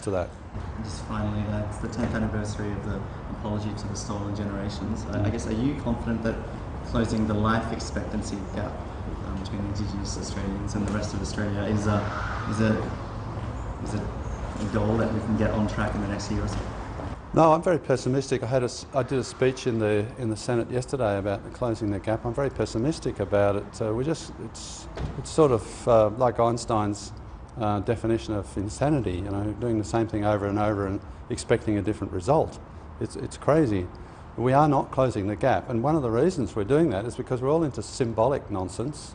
to that. Just finally, it's the 10th anniversary of the apology to the stolen generations. I guess, are you confident that closing the life expectancy gap between Indigenous Australians and the rest of Australia is a goal that we can get on track in the next year or so? No, I'm very pessimistic. I did a speech in the Senate yesterday about closing the gap. I'm very pessimistic about it. It's sort of like Einstein's definition of insanity. You know, doing the same thing over and over and expecting a different result. It's crazy. We are not closing the gap, and one of the reasons we're doing that is because we're all into symbolic nonsense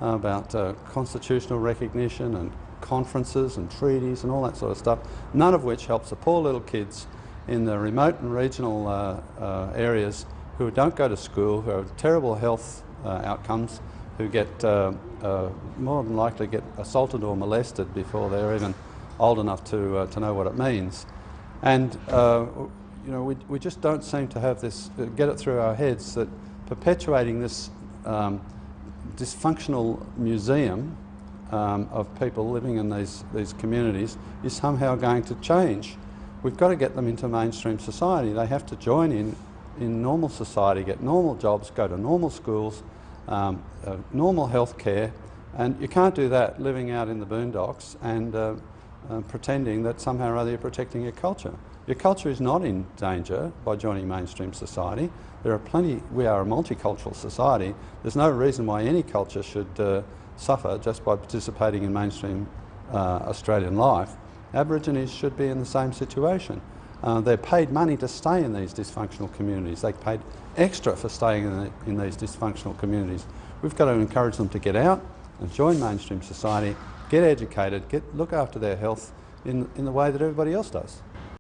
about constitutional recognition and conferences and treaties and all that sort of stuff, none of which helps the poor little kids in the remote and regional areas who don't go to school, who have terrible health outcomes, who get more than likely get assaulted or molested before they're even old enough to know what it means. And you know, we just don't seem to have this, get it through our heads that perpetuating this dysfunctional museum of people living in these communities is somehow going to change. We've got to get them into mainstream society. They have to join in normal society, get normal jobs, go to normal schools, normal health care, and you can't do that living out in the boondocks and pretending that somehow or other you're protecting your culture. Your culture is not in danger by joining mainstream society. There are plenty, we are a multicultural society. There's no reason why any culture should suffer just by participating in mainstream Australian life. Aborigines should be in the same situation. They're paid money to stay in these dysfunctional communities. They're paid extra for staying in these dysfunctional communities. We've got to encourage them to get out and join mainstream society, get educated, look after their health in the way that everybody else does.